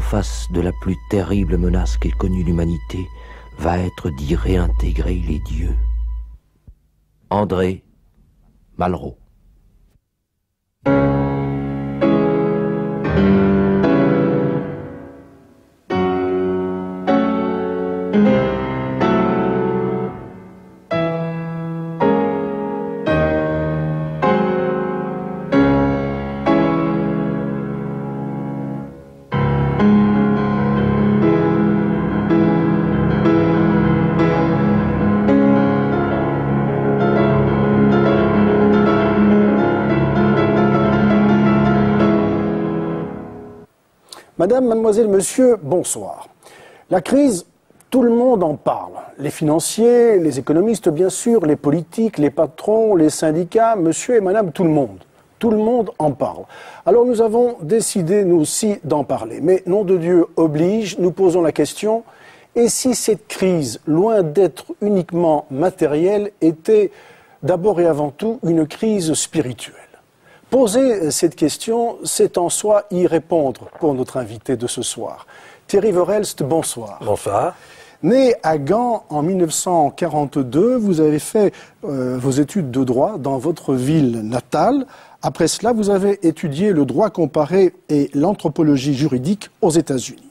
en face de la plus terrible menace qu'ait connue l'humanité, va être d'y réintégrer les dieux. André Malraux. Madame, mademoiselle, monsieur, bonsoir. La crise, tout le monde en parle. Les financiers, les économistes, bien sûr, les politiques, les patrons, les syndicats, monsieur et madame, tout le monde. Tout le monde en parle. Alors nous avons décidé, nous aussi, d'en parler. Mais, nom de Dieu oblige, nous posons la question, et si cette crise, loin d'être uniquement matérielle, était d'abord et avant tout une crise spirituelle? Poser cette question, c'est en soi y répondre pour notre invité de ce soir. Thierry Verhelst, bonsoir. Bonsoir. Né à Gand en 1942, vous avez fait vos études de droit dans votre ville natale. Après cela, vous avez étudié le droit comparé et l'anthropologie juridique aux États-Unis.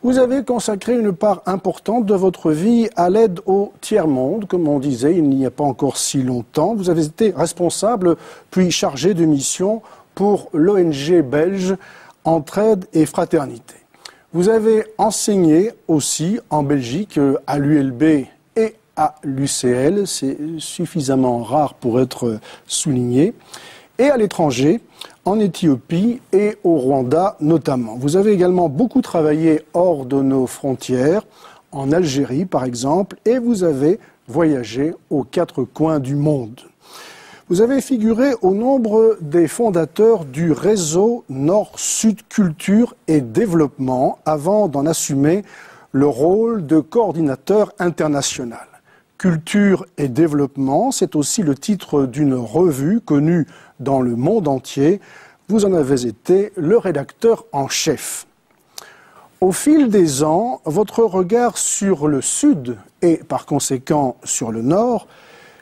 Vous avez consacré une part importante de votre vie à l'aide au tiers-monde, comme on disait il n'y a pas encore si longtemps. Vous avez été responsable, puis chargé de mission pour l'ONG belge Entraide et Fraternité. Vous avez enseigné aussi en Belgique à l'ULB et à l'UCL, c'est suffisamment rare pour être souligné, et à l'étranger, en Éthiopie et au Rwanda notamment. Vous avez également beaucoup travaillé hors de nos frontières, en Algérie par exemple, et vous avez voyagé aux quatre coins du monde. Vous avez figuré au nombre des fondateurs du réseau Nord-Sud Culture et Développement avant d'en assumer le rôle de coordinateur international. Culture et Développement, c'est aussi le titre d'une revue connue dans le monde entier. Vous en avez été le rédacteur en chef. Au fil des ans, votre regard sur le Sud et par conséquent sur le Nord,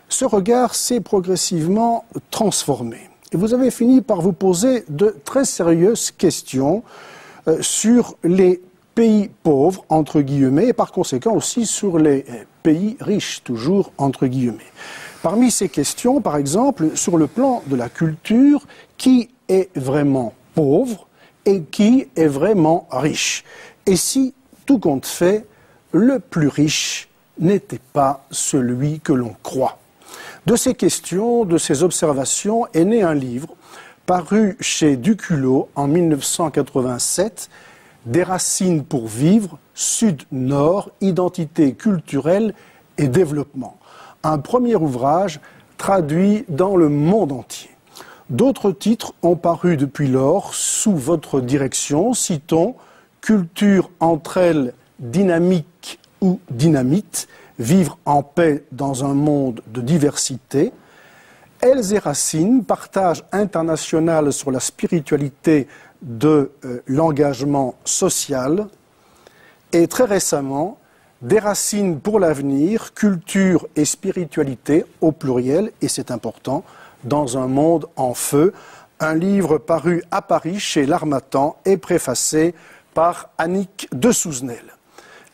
ce regard s'est progressivement transformé. Et vous avez fini par vous poser de très sérieuses questions sur les pays pauvres, entre guillemets, et par conséquent aussi sur les pays riches, toujours entre guillemets. Parmi ces questions, par exemple, sur le plan de la culture, qui est vraiment pauvre et qui est vraiment riche? Et si, tout compte fait, le plus riche n'était pas celui que l'on croit? De ces questions, de ces observations, est né un livre paru chez Duculot en 1987, Des racines pour vivre, Sud-Nord, identité culturelle et développement. Un premier ouvrage traduit dans le monde entier. D'autres titres ont paru depuis lors sous votre direction, citons Culture entre elles, dynamique ou dynamite, vivre en paix dans un monde de diversité. Elles et Racines, partage international sur la spiritualité de l'engagement social. Et très récemment, Des racines pour l'avenir, culture et spiritualité au pluriel, et c'est important, dans un monde en feu. Un livre paru à Paris chez l'Harmattan et préfacé par Annick de Souzenel.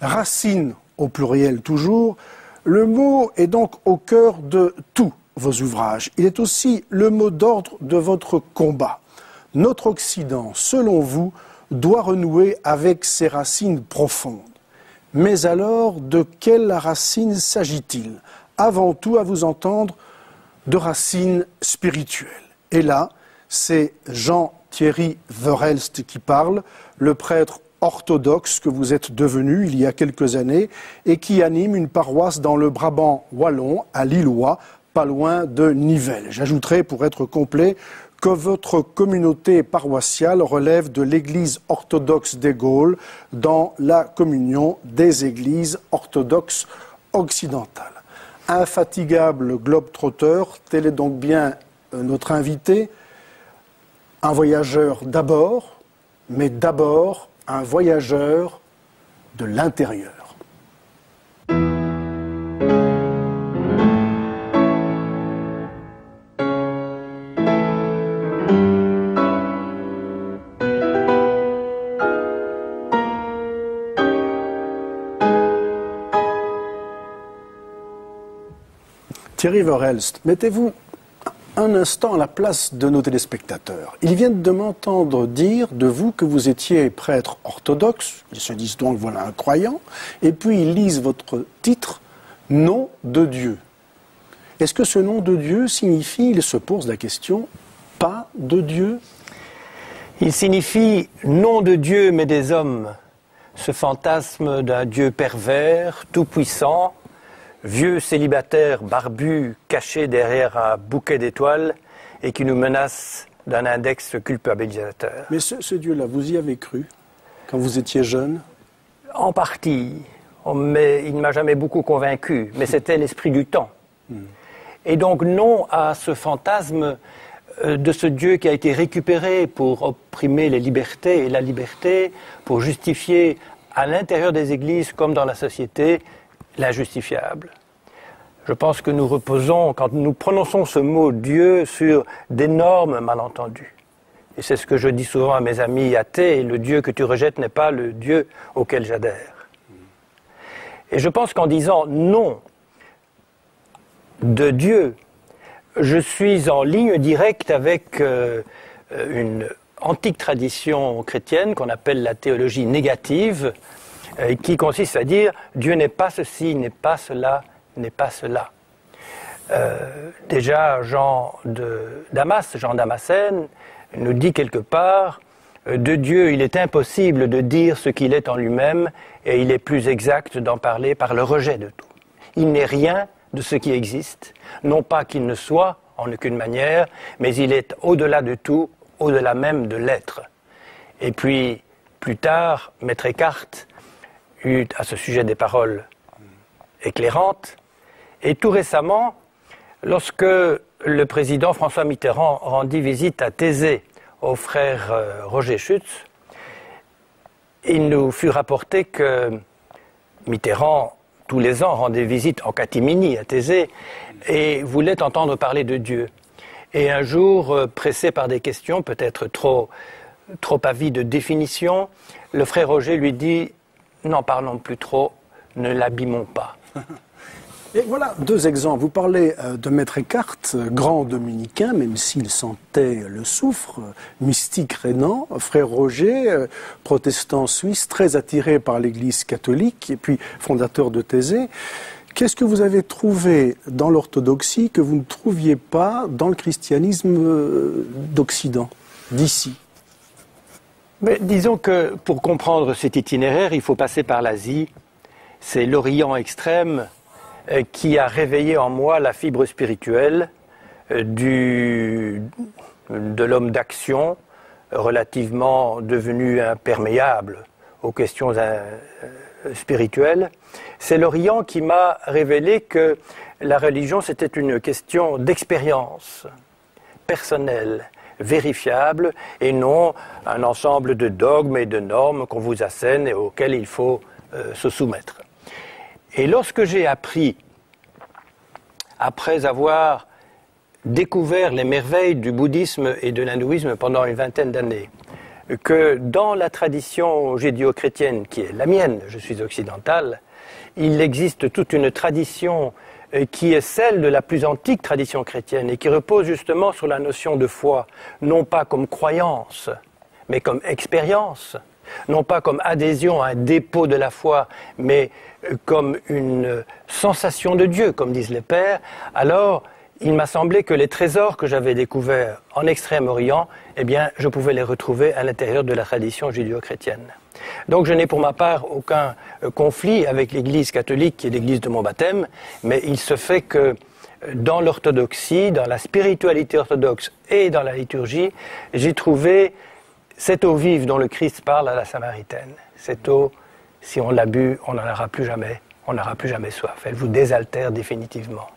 Racines au pluriel toujours, le mot est donc au cœur de tous vos ouvrages. Il est aussi le mot d'ordre de votre combat. Notre Occident, selon vous, doit renouer avec ses racines profondes. Mais alors, de quelles racines s'agit-il? Avant tout, à vous entendre, de racines spirituelles. Et là, c'est Jean-Thierry Verhelst qui parle, le prêtre orthodoxe que vous êtes devenu il y a quelques années et qui anime une paroisse dans le Brabant wallon, à Lillois, pas loin de Nivelles. J'ajouterai, pour être complet, que votre communauté paroissiale relève de l'Église orthodoxe des Gaules dans la communion des Églises orthodoxes occidentales. Infatigable globe-trotteur, tel est donc bien notre invité, un voyageur d'abord, mais d'abord un voyageur de l'intérieur. Thierry Verhelst, mettez-vous un instant à la place de nos téléspectateurs. Ils viennent de m'entendre dire de vous que vous étiez prêtre orthodoxe, ils se disent donc voilà un croyant, et puis ils lisent votre titre « Nom de Dieu ». Est-ce que ce nom de Dieu signifie, il se pose la question, pas de Dieu? Il signifie nom de Dieu mais des hommes, ce fantasme d'un Dieu pervers, tout-puissant, vieux célibataire barbu caché derrière un bouquet d'étoiles et qui nous menace d'un index culpabilisateur. Mais ce Dieu-là, vous y avez cru quand vous étiez jeune? En partie, mais il ne m'a jamais beaucoup convaincu, mais c'était l'esprit du temps. Et donc non à ce fantasme de ce Dieu qui a été récupéré pour opprimer les libertés et la liberté, pour justifier à l'intérieur des églises comme dans la société l'injustifiable. Je pense que nous reposons, quand nous prononçons ce mot Dieu, sur d'énormes malentendus. Et c'est ce que je dis souvent à mes amis athées, le Dieu que tu rejettes n'est pas le Dieu auquel j'adhère. Et je pense qu'en disant non de Dieu, je suis en ligne directe avec une antique tradition chrétienne qu'on appelle la théologie négative, qui consiste à dire Dieu n'est pas ceci, n'est pas cela, n'est pas cela. Déjà Jean Damascène nous dit quelque part de Dieu il est impossible de dire ce qu'il est en lui-même et il est plus exact d'en parler par le rejet de tout. Il n'est rien de ce qui existe, non pas qu'il ne soit en aucune manière, mais il est au-delà de tout, au-delà même de l'être. Et puis plus tard, Maître Eckhart eut à ce sujet des paroles éclairantes. Et tout récemment, lorsque le président François Mitterrand rendit visite à Thésée au frère Roger Schütz, il nous fut rapporté que Mitterrand, tous les ans, rendait visite en catimini à Thésée et voulait entendre parler de Dieu. Et un jour, pressé par des questions peut-être trop avides de définition, le frère Roger lui dit « N'en parlons plus trop, ne l'abîmons pas ». Et voilà deux exemples. Vous parlez de Maître Eckhart, grand dominicain, même s'il sentait le soufre, mystique rénan, frère Roger, protestant suisse, très attiré par l'Église catholique, et puis fondateur de Thésée. Qu'est-ce que vous avez trouvé dans l'orthodoxie que vous ne trouviez pas dans le christianisme d'Occident, d'ici? Mais disons que pour comprendre cet itinéraire, il faut passer par l'Asie. C'est l'Orient extrême qui a réveillé en moi la fibre spirituelle de l'homme d'action, relativement devenu imperméable aux questions spirituelles. C'est l'Orient qui m'a révélé que la religion, c'était une question d'expérience personnelle, vérifiable, et non un ensemble de dogmes et de normes qu'on vous assène et auxquels il faut se soumettre. Et lorsque j'ai appris, après avoir découvert les merveilles du bouddhisme et de l'hindouisme pendant une vingtaine d'années, que dans la tradition judéo-chrétienne qui est la mienne, je suis occidental, il existe toute une tradition qui est celle de la plus antique tradition chrétienne et qui repose justement sur la notion de foi, non pas comme croyance, mais comme expérience, non pas comme adhésion à un dépôt de la foi, mais comme une sensation de Dieu, comme disent les pères, alors il m'a semblé que les trésors que j'avais découverts en Extrême-Orient, eh bien, je pouvais les retrouver à l'intérieur de la tradition judéo-chrétienne. Donc je n'ai pour ma part aucun conflit avec l'Église catholique qui est l'Église de mon baptême, mais il se fait que dans l'orthodoxie, dans la spiritualité orthodoxe et dans la liturgie, j'ai trouvé cette eau vive dont le Christ parle à la Samaritaine. Cette eau, si on l'a bu, on n'en aura plus jamais, on n'aura plus jamais soif. Elle vous désaltère définitivement.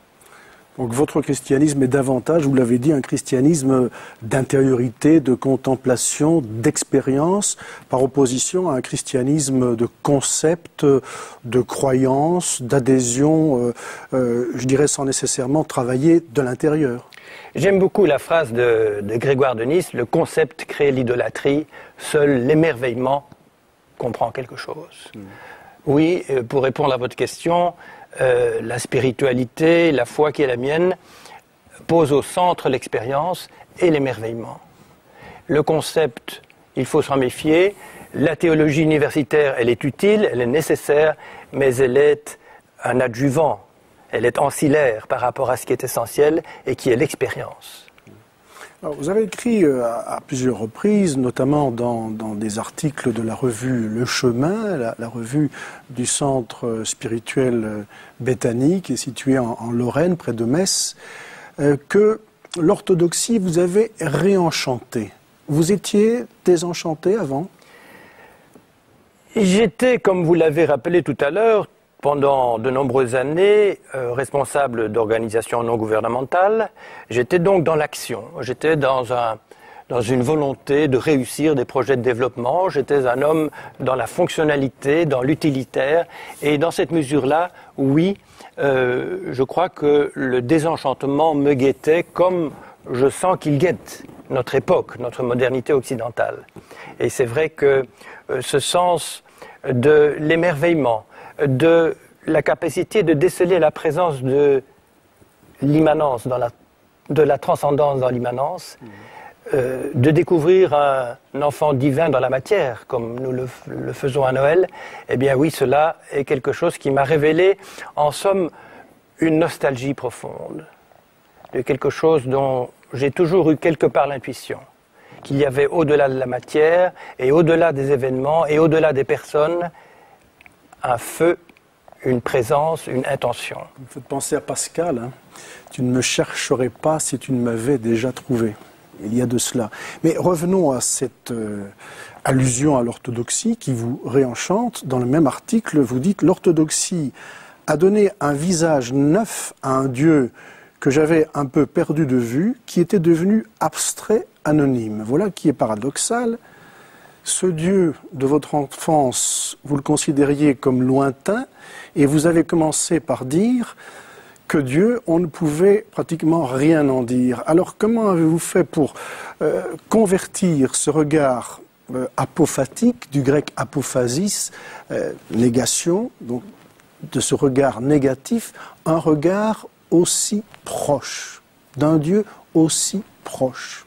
Donc votre christianisme est davantage, vous l'avez dit, un christianisme d'intériorité, de contemplation, d'expérience, par opposition à un christianisme de concept, de croyance, d'adhésion, je dirais sans nécessairement travailler de l'intérieur. J'aime beaucoup la phrase de Grégoire de Nice, le concept crée l'idolâtrie, seul l'émerveillement comprend quelque chose. Oui, pour répondre à votre question, la spiritualité, la foi qui est la mienne, pose au centre l'expérience et l'émerveillement. Le concept, il faut s'en méfier. La théologie universitaire, elle est utile, elle est nécessaire, mais elle est un adjuvant, elle est ancillaire par rapport à ce qui est essentiel et qui est l'expérience. Alors, vous avez écrit à plusieurs reprises, notamment dans des articles de la revue Le Chemin, la revue du centre spirituel Béthanie, qui est située en Lorraine, près de Metz, que l'orthodoxie vous avait réenchanté. Vous étiez désenchanté avant ? J'étais, comme vous l'avez rappelé tout à l'heure, pendant de nombreuses années, responsable d'organisations non gouvernementales. J'étais donc dans l'action. J'étais dans une volonté de réussir des projets de développement. J'étais un homme dans la fonctionnalité, dans l'utilitaire. Et dans cette mesure-là, oui, je crois que le désenchantement me guettait comme je sens qu'il guette notre époque, notre modernité occidentale. Et c'est vrai que ce sens de l'émerveillement, de la capacité de déceler la présence de l'immanence, de la transcendance dans l'immanence, de découvrir un enfant divin dans la matière, comme nous le faisons à Noël, eh bien oui, cela est quelque chose qui m'a révélé, en somme, une nostalgie profonde, de quelque chose dont j'ai toujours eu quelque part l'intuition, qu'il y avait au-delà de la matière, et au-delà des événements, et au-delà des personnes, un feu, une présence, une intention. Vous me faites penser à Pascal, hein. Tu ne me chercherais pas si tu ne m'avais déjà trouvé. Il y a de cela. Mais revenons à cette allusion à l'orthodoxie qui vous réenchante. Dans le même article, vous dites « L'orthodoxie a donné un visage neuf à un Dieu que j'avais un peu perdu de vue, qui était devenu abstrait, anonyme. » Voilà qui est paradoxal. Ce Dieu de votre enfance, vous le considériez comme lointain, et vous avez commencé par dire que Dieu, on ne pouvait pratiquement rien en dire. Alors comment avez-vous fait pour convertir ce regard apophatique, du grec apophasis, négation, donc de ce regard négatif, un regard aussi proche, d'un Dieu aussi proche?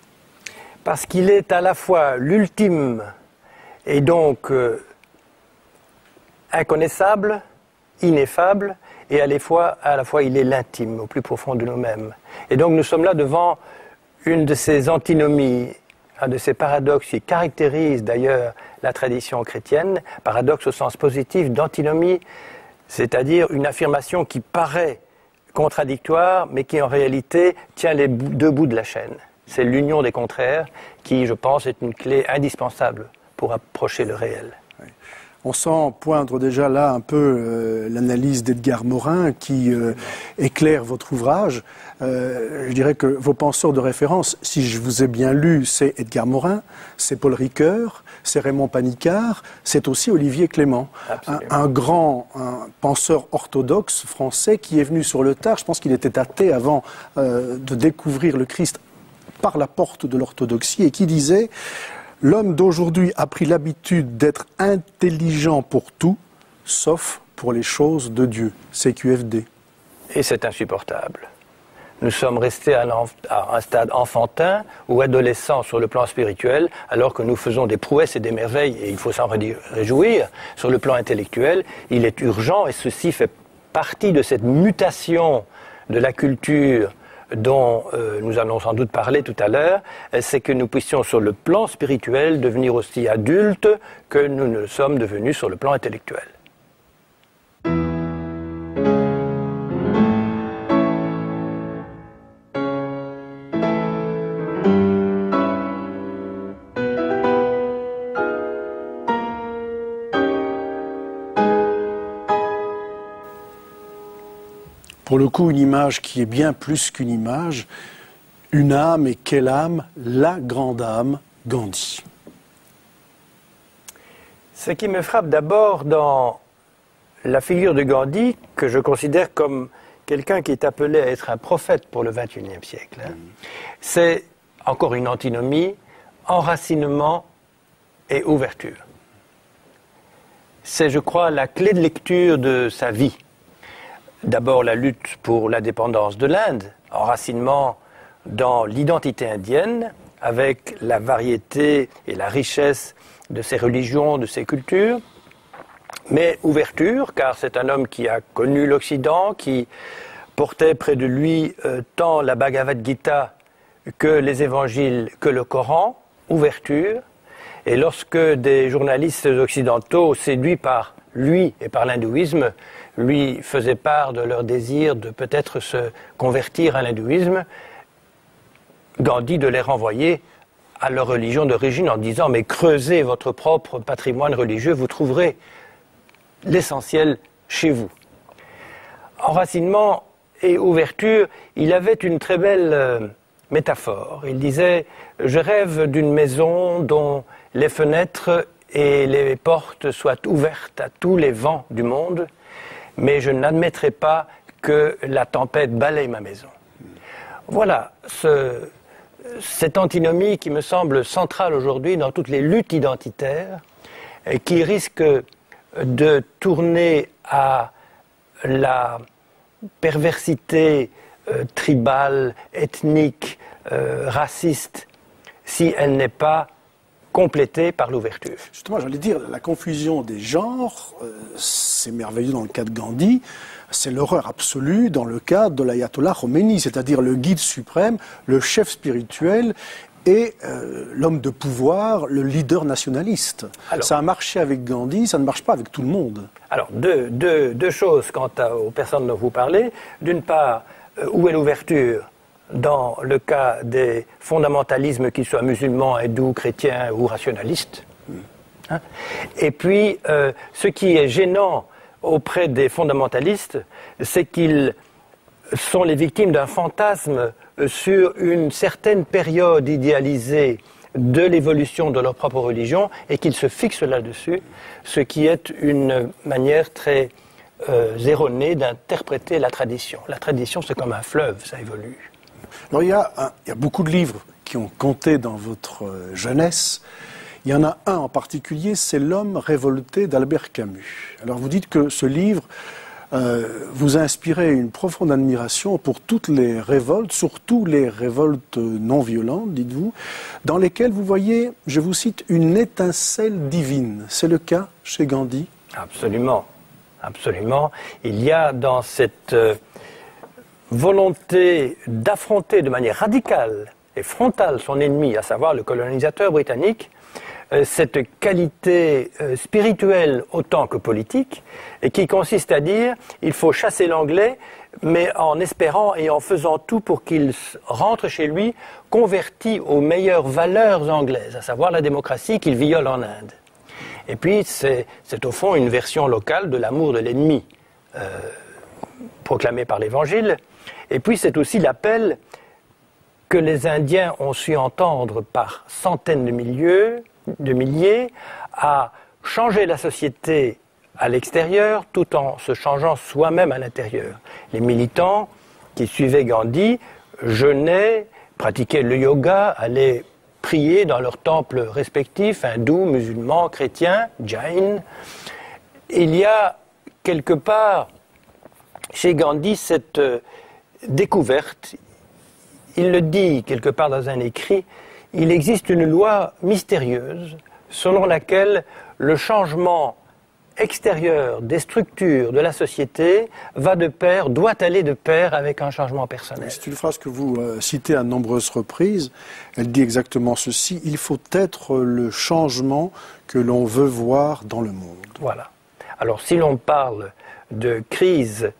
Parce qu'il est à la fois l'ultime et donc inconnaissable, ineffable, et à la fois il est l'intime, au plus profond de nous-mêmes. Et donc nous sommes là devant une de ces antinomies, un de ces paradoxes qui caractérisent d'ailleurs la tradition chrétienne, paradoxe au sens positif d'antinomie, c'est-à-dire une affirmation qui paraît contradictoire, mais qui en réalité tient les deux bouts de la chaîne. C'est l'union des contraires qui, je pense, est une clé indispensable pour approcher le réel. On sent poindre déjà là un peu l'analyse d'Edgar Morin qui éclaire votre ouvrage. Je dirais que vos penseurs de référence, si je vous ai bien lu, c'est Edgar Morin, c'est Paul Ricoeur, c'est Raymond Panicard, c'est aussi Olivier Clément. Un grand penseur orthodoxe français qui est venu sur le tard. Je pense qu'il était athée avant de découvrir le Christ par la porte de l'orthodoxie et qui disait: l'homme d'aujourd'hui a pris l'habitude d'être intelligent pour tout, sauf pour les choses de Dieu. CQFD. Et c'est insupportable. Nous sommes restés à un stade enfantin ou adolescent sur le plan spirituel, alors que nous faisons des prouesses et des merveilles, et il faut s'en réjouir. Sur le plan intellectuel, il est urgent, et ceci fait partie de cette mutation de la culture dont nous allons sans doute parler tout à l'heure, c'est que nous puissions sur le plan spirituel devenir aussi adultes que nous ne le sommes devenus sur le plan intellectuel. Pour le coup, une image qui est bien plus qu'une image, une âme, et quelle âme? La grande âme, Gandhi. Ce qui me frappe d'abord dans la figure de Gandhi, que je considère comme quelqu'un qui est appelé à être un prophète pour le XXIe siècle, c'est encore une antinomie, enracinement et ouverture. C'est, je crois, la clé de lecture de sa vie. D'abord la lutte pour l'indépendance de l'Inde, enracinement dans l'identité indienne, avec la variété et la richesse de ses religions, de ses cultures, mais ouverture, car c'est un homme qui a connu l'Occident, qui portait près de lui tant la Bhagavad Gita que les évangiles, que le Coran, ouverture. Et lorsque des journalistes occidentaux, séduits par lui et par l'hindouisme, lui faisaient part de leur désir de peut-être se convertir à l'hindouisme, Gandhi de les renvoyer à leur religion d'origine en disant « mais creusez votre propre patrimoine religieux, vous trouverez l'essentiel chez vous ». Enracinement et ouverture, il avait une très belle métaphore. Il disait « je rêve d'une maison dont les fenêtres et les portes soient ouvertes à tous les vents du monde, mais je n'admettrai pas que la tempête balaye ma maison. » Voilà cette antinomie qui me semble centrale aujourd'hui dans toutes les luttes identitaires et qui risque de tourner à la perversité tribale, ethnique, raciste, si elle n'est pas complétée par l'ouverture. Justement, j'allais dire, la confusion des genres, c'est merveilleux dans le cas de Gandhi, c'est l'horreur absolue dans le cas de l'ayatollah Khomeini, c'est-à-dire le guide suprême, le chef spirituel et l'homme de pouvoir, le leader nationaliste. Alors, ça a marché avec Gandhi, ça ne marche pas avec tout le monde. Alors, deux choses quant aux personnes dont vous parlez. D'une part, où est l'ouverture dans le cas des fondamentalismes, qu'ils soient musulmans, hindous, chrétiens ou rationalistes, hein? Et puis, ce qui est gênant auprès des fondamentalistes, c'est qu'ils sont les victimes d'un fantasme sur une certaine période idéalisée de l'évolution de leur propre religion et qu'ils se fixent là-dessus, ce qui est une manière très erronée d'interpréter la tradition. La tradition, c'est comme un fleuve, ça évolue. Alors, il y a beaucoup de livres qui ont compté dans votre jeunesse. Il y en a un en particulier, c'est L'homme révolté d'Albert Camus. Alors vous dites que ce livre vous a inspiré une profonde admiration pour toutes les révoltes, surtout les révoltes non violentes, dites-vous, dans lesquelles vous voyez, je vous cite, une étincelle divine. C'est le cas chez Gandhi? Absolument, absolument. Il y a dans cette volonté d'affronter de manière radicale et frontale son ennemi, à savoir le colonisateur britannique, cette qualité spirituelle autant que politique, et qui consiste à dire il faut chasser l'anglais, mais en espérant et en faisant tout pour qu'il rentre chez lui converti aux meilleures valeurs anglaises, à savoir la démocratie qu'il viole en Inde. Et puis c'est au fond une version locale de l'amour de l'ennemi proclamé par l'Évangile. Et puis c'est aussi l'appel que les Indiens ont su entendre par centaines de milliers à changer la société à l'extérieur tout en se changeant soi-même à l'intérieur. Les militants qui suivaient Gandhi jeûnaient, pratiquaient le yoga, allaient prier dans leurs temples respectifs, hindous, musulmans, chrétiens, jains. Il y a quelque part chez Gandhi cette découverte, il le dit quelque part dans un écrit, il existe une loi mystérieuse selon laquelle le changement extérieur des structures de la société va de pair, doit aller de pair avec un changement personnel. C'est une phrase que vous citez à de nombreuses reprises. Elle dit exactement ceci: il faut être le changement que l'on veut voir dans le monde. Voilà. Alors si l'on parle de crise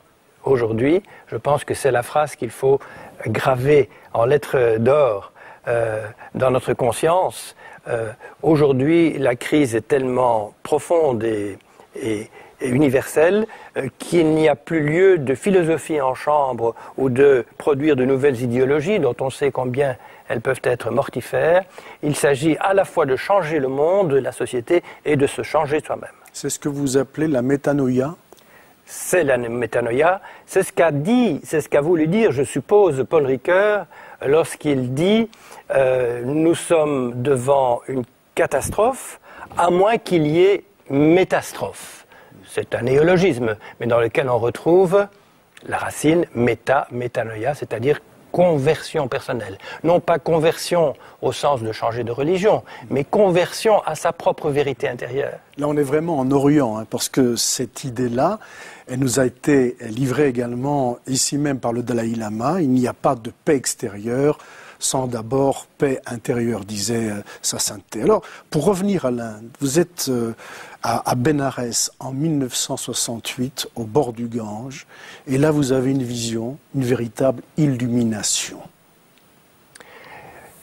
aujourd'hui, je pense que c'est la phrase qu'il faut graver en lettres d'or dans notre conscience. Aujourd'hui, la crise est tellement profonde et et universelle, qu'il n'y a plus lieu de philosophie en chambre ou de produire de nouvelles idéologies dont on sait combien elles peuvent être mortifères. Il s'agit à la fois de changer le monde, la société, et de se changer soi-même. C'est ce que vous appelez la métanoïa? C'est la métanoïa, c'est ce qu'a voulu dire, je suppose, Paul Ricoeur, lorsqu'il dit nous sommes devant une catastrophe, à moins qu'il y ait métastrophe. C'est un néologisme, mais dans lequel on retrouve la racine métanoïa, c'est-à-dire conversion personnelle. Non pas conversion au sens de changer de religion, mais conversion à sa propre vérité intérieure. Là, on est vraiment en Orient, hein, parce que cette idée-là, elle nous a été livrée également ici même par le Dalai Lama. Il n'y a pas de paix extérieure sans d'abord paix intérieure, disait sa sainteté. Alors, pour revenir à l'Inde, vous êtes à Bénarès en 1968, au bord du Gange, et là vous avez une vision, une véritable illumination.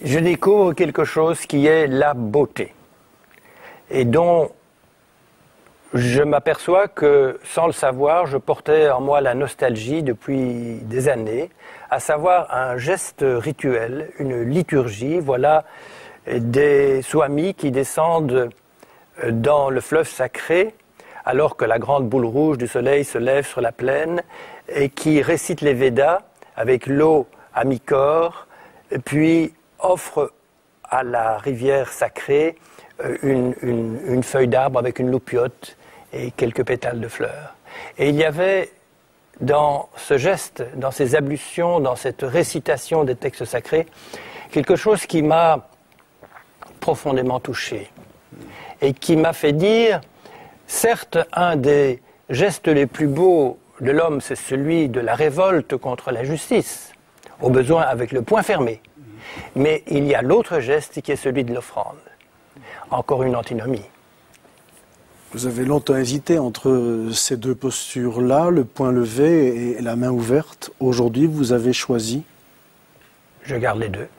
Je découvre quelque chose qui est la beauté, et dont je m'aperçois que, sans le savoir, je portais en moi la nostalgie depuis des années, à savoir un geste rituel, une liturgie. Voilà des swamis qui descendent dans le fleuve sacré, alors que la grande boule rouge du soleil se lève sur la plaine, et qui récitent les Védas avec l'eau à mi-corps, puis offrent à la rivière sacrée une feuille d'arbre avec une loupiote et quelques pétales de fleurs. Et il y avait dans ce geste, dans ces ablutions, dans cette récitation des textes sacrés, quelque chose qui m'a profondément touché et qui m'a fait dire, certes, un des gestes les plus beaux de l'homme, c'est celui de la révolte contre l'injustice, au besoin avec le poing fermé, mais il y a l'autre geste qui est celui de l'offrande. Encore une antinomie. Vous avez longtemps hésité entre ces deux postures-là, le poing levé et la main ouverte. Aujourd'hui, vous avez choisi? Je garde les deux.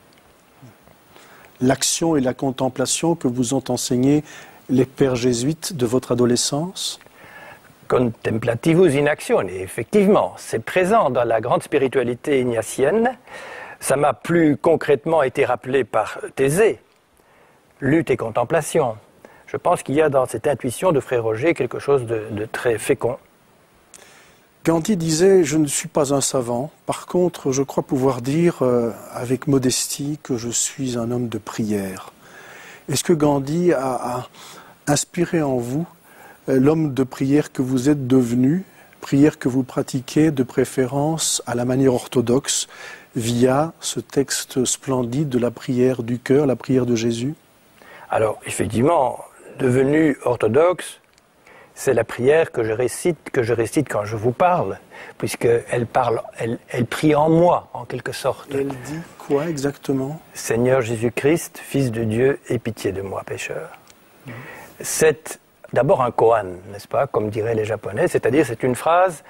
L'action et la contemplation que vous ont enseigné les pères jésuites de votre adolescence? Contemplativus in actione, effectivement, c'est présent dans la grande spiritualité ignatienne. Ça m'a plus concrètement été rappelé par Thésée, lutte et contemplation. Je pense qu'il y a dans cette intuition de Frère Roger quelque chose de très fécond. Gandhi disait « Je ne suis pas un savant, par contre je crois pouvoir dire avec modestie que je suis un homme de prière ». Est-ce que Gandhi a inspiré en vous l'homme de prière que vous êtes devenu, prière que vous pratiquez de préférence à la manière orthodoxe via ce texte splendide de la prière du cœur, la prière de Jésus? Alors effectivement, devenu orthodoxe, c'est la prière que je récite quand je vous parle, puisqu'elle elle prie en moi, en quelque sorte. Elle dit quoi exactement? Seigneur Jésus-Christ, Fils de Dieu, aie pitié de moi, pécheur. C'est d'abord un koan, n'est-ce pas, comme diraient les Japonais, c'est-à-dire c'est une phrase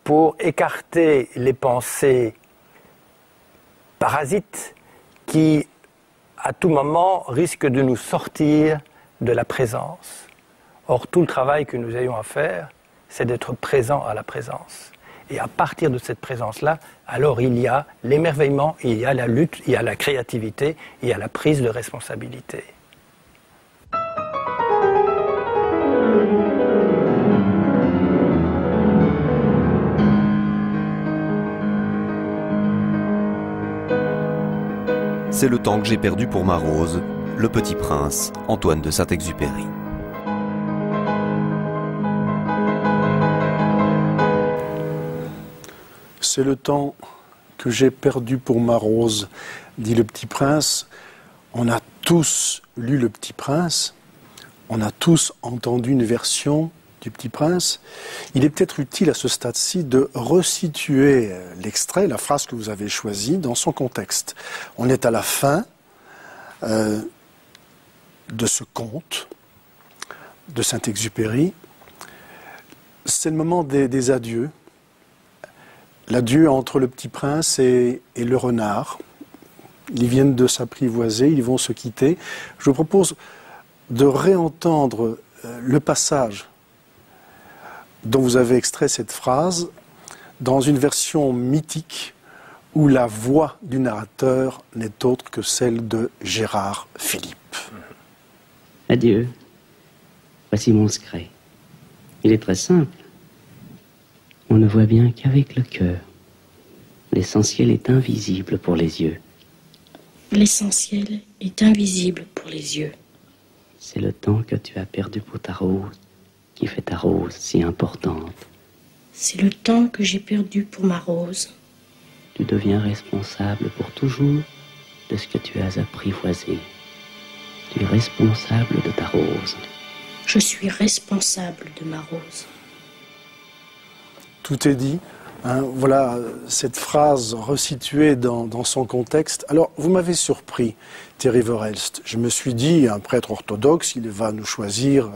pour écarter les pensées parasites qui, à tout moment, risquent de nous sortir de la présence. Or, tout le travail que nous ayons à faire, c'est d'être présent à la présence. Et à partir de cette présence-là, alors il y a l'émerveillement, il y a la lutte, il y a la créativité, il y a la prise de responsabilité. C'est le temps que j'ai perdu pour ma rose, Le Petit Prince, Antoine de Saint-Exupéry. C'est le temps que j'ai perdu pour ma rose, dit le Petit Prince. On a tous lu le Petit Prince, on a tous entendu une version du Petit Prince. Il est peut-être utile à ce stade-ci de resituer l'extrait, la phrase que vous avez choisie, dans son contexte. On est à la fin de ce conte de Saint-Exupéry. C'est le moment des adieux. L'adieu entre le Petit Prince et le renard. Ils viennent de s'apprivoiser, ils vont se quitter. Je vous propose de réentendre le passage dont vous avez extrait cette phrase dans une version mythique où la voix du narrateur n'est autre que celle de Gérard Philippe. Adieu. Voici mon secret. Il est très simple. On ne voit bien qu'avec le cœur. L'essentiel est invisible pour les yeux. L'essentiel est invisible pour les yeux. C'est le temps que tu as perdu pour ta rose qui fait ta rose si importante. C'est le temps que j'ai perdu pour ma rose. Tu deviens responsable pour toujours de ce que tu as apprivoisé. Tu es responsable de ta rose. Je suis responsable de ma rose. Tout est dit. Hein, voilà cette phrase resituée dans son contexte. Alors, vous m'avez surpris, Thierry Verhelst. Je me suis dit, un prêtre orthodoxe, il va nous choisir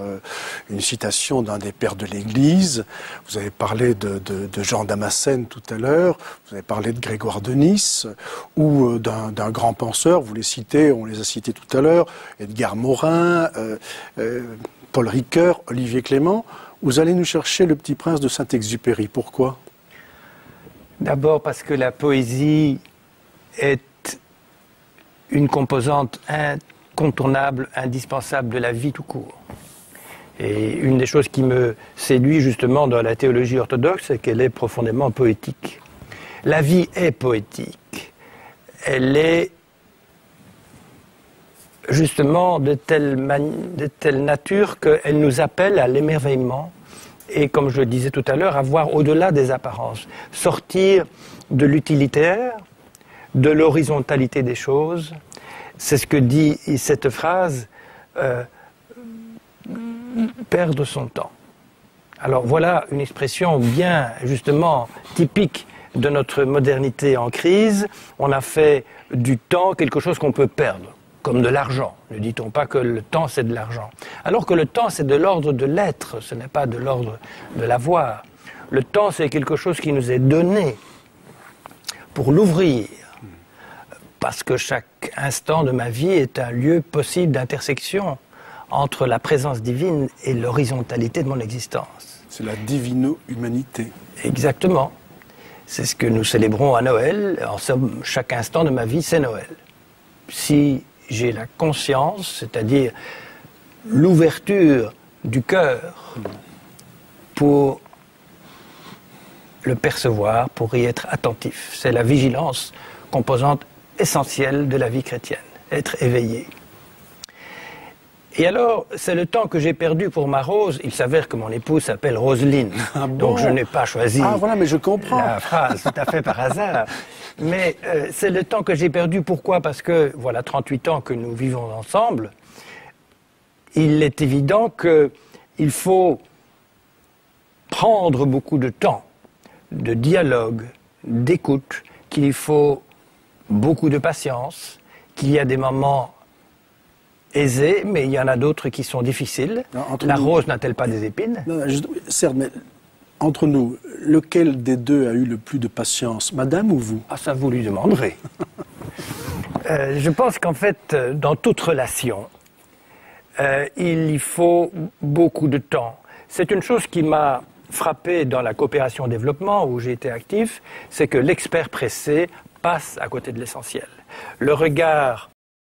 une citation d'un des pères de l'Église. Vous avez parlé de Jean Damascène tout à l'heure, vous avez parlé de Grégoire de Nice, ou d'un grand penseur, vous les citez, on les a cités tout à l'heure, Edgar Morin, Paul Ricoeur, Olivier Clément. Vous allez nous chercher Le Petit Prince de Saint-Exupéry. Pourquoi ? D'abord parce que la poésie est une composante incontournable, indispensable de la vie tout court. Et une des choses qui me séduit justement dans la théologie orthodoxe, c'est qu'elle est profondément poétique. La vie est poétique. Elle est justement de telle nature qu'elle nous appelle à l'émerveillement. Et comme je le disais tout à l'heure, à voir au-delà des apparences, sortir de l'utilitaire, de l'horizontalité des choses. C'est ce que dit cette phrase, perdre son temps. Alors voilà une expression bien justement typique de notre modernité en crise. On a fait du temps quelque chose qu'on peut perdre, comme de l'argent. Ne dit-on pas que le temps c'est de l'argent? Alors que le temps c'est de l'ordre de l'être, ce n'est pas de l'ordre de l'avoir. Le temps c'est quelque chose qui nous est donné pour l'ouvrir, parce que chaque instant de ma vie est un lieu possible d'intersection entre la présence divine et l'horizontalité de mon existence. C'est la divino-humanité. Exactement. C'est ce que nous célébrons à Noël. En somme, chaque instant de ma vie c'est Noël. Si j'ai la conscience, c'est-à-dire l'ouverture du cœur pour le percevoir, pour y être attentif. C'est la vigilance, composante essentielle de la vie chrétienne, être éveillé. Et alors, c'est le temps que j'ai perdu pour ma rose. Il s'avère que mon épouse s'appelle Roselyne, ah bon? Donc je n'ai pas choisi voilà, mais je comprends. la phrase tout à fait par hasard. Mais c'est le temps que j'ai perdu. Pourquoi? Parce que, voilà 38 ans que nous vivons ensemble, il est évident qu'il faut prendre beaucoup de temps, de dialogue, d'écoute, qu'il faut beaucoup de patience, qu'il y a des moments aisés, mais il y en a d'autres qui sont difficiles. La rose n'a-t-elle pas des épines? Non, certes, mais entre nous, lequel des deux a eu le plus de patience, madame ou vous? Ah, ça vous lui demanderez. Je pense qu'en fait, dans toute relation, il y faut beaucoup de temps. C'est une chose qui m'a frappé dans la coopération développement où j'ai été actif, c'est que l'expert pressé passe à côté de l'essentiel. Le regard